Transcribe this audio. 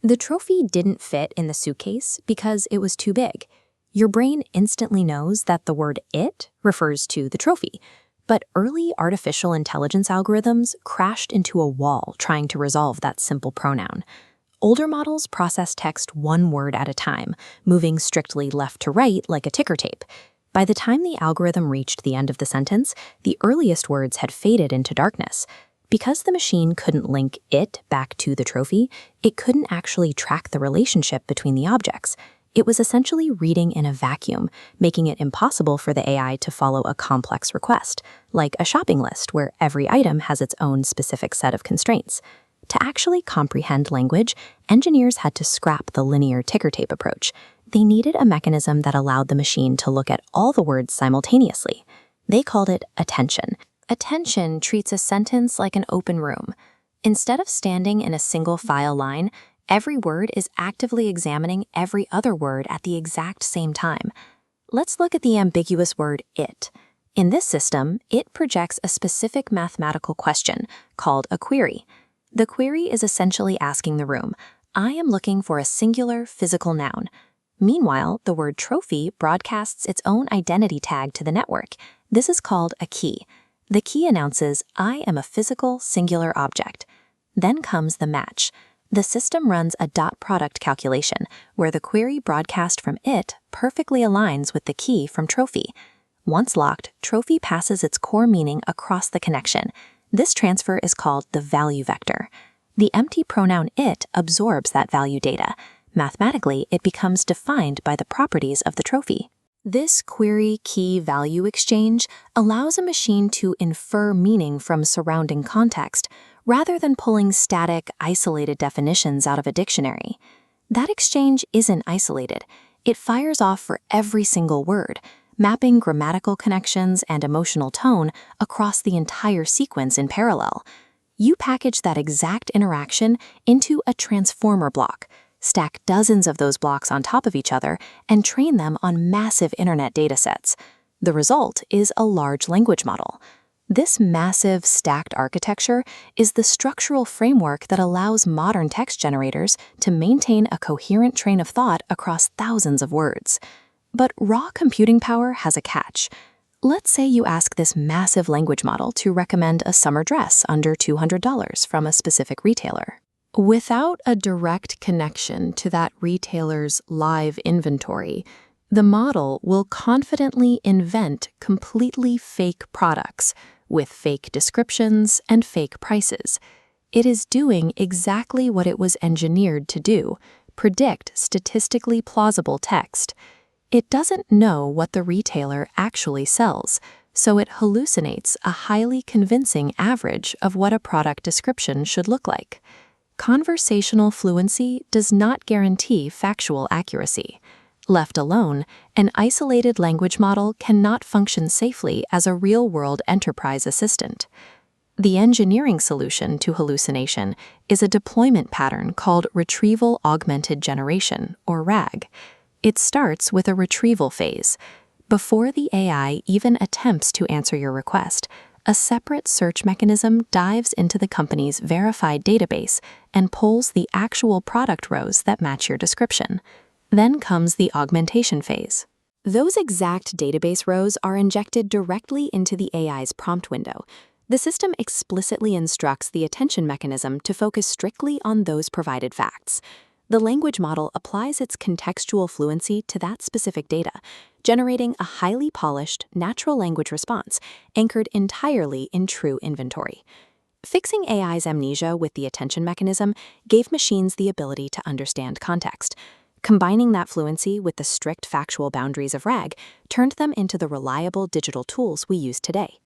The trophy didn't fit in the suitcase because it was too big. Your brain instantly knows that the word "it" refers to the trophy, but early artificial intelligence algorithms crashed into a wall trying to resolve that simple pronoun. Older models process text one word at a time, moving strictly left to right like a ticker tape. By the time the algorithm reached the end of the sentence, the earliest words had faded into darkness. Because the machine couldn't link "it" back to the trophy, it couldn't actually track the relationship between the objects. It was essentially reading in a vacuum, making it impossible for the AI to follow a complex request, like a shopping list where every item has its own specific set of constraints. To actually comprehend language, engineers had to scrap the linear ticker tape approach. They needed a mechanism that allowed the machine to look at all the words simultaneously. They called it attention. Attention treats a sentence like an open room. Instead of standing in a single file line, every word is actively examining every other word at the exact same time. Let's look at the ambiguous word "it." In this system, it projects a specific mathematical question called a query. The query is essentially asking the room, "I am looking for a singular physical noun." Meanwhile, the word trophy broadcasts its own identity tag to the network. This is called a key. The key announces, "I am a physical, singular object." Then comes the match. The system runs a dot product calculation, where the query broadcast from "it" perfectly aligns with the key from trophy. Once locked, trophy passes its core meaning across the connection. This transfer is called the value vector. The empty pronoun "it" absorbs that value data. Mathematically, it becomes defined by the properties of the trophy. This query-key-value exchange allows a machine to infer meaning from surrounding context, rather than pulling static, isolated definitions out of a dictionary. That exchange isn't isolated. It fires off for every single word, mapping grammatical connections and emotional tone across the entire sequence in parallel. You package that exact interaction into a transformer block, stack dozens of those blocks on top of each other, and train them on massive internet datasets. The result is a large language model. This massive stacked architecture is the structural framework that allows modern text generators to maintain a coherent train of thought across thousands of words. But raw computing power has a catch. Let's say you ask this massive language model to recommend a summer dress under $200 from a specific retailer. Without a direct connection to that retailer's live inventory, the model will confidently invent completely fake products with fake descriptions and fake prices. It is doing exactly what it was engineered to do: predict statistically plausible text. It doesn't know what the retailer actually sells, so it hallucinates a highly convincing average of what a product description should look like. Conversational fluency does not guarantee factual accuracy. Left alone, an isolated language model cannot function safely as a real-world enterprise assistant. The engineering solution to hallucination is a deployment pattern called Retrieval Augmented Generation, or RAG. It starts with a retrieval phase. Before the AI even attempts to answer your request, a separate search mechanism dives into the company's verified database and pulls the actual product rows that match your description. Then comes the augmentation phase. Those exact database rows are injected directly into the AI's prompt window. The system explicitly instructs the attention mechanism to focus strictly on those provided facts. The language model applies its contextual fluency to that specific data, generating a highly polished, natural language response anchored entirely in true inventory. Fixing AI's amnesia with the attention mechanism gave machines the ability to understand context. Combining that fluency with the strict factual boundaries of RAG turned them into the reliable digital tools we use today.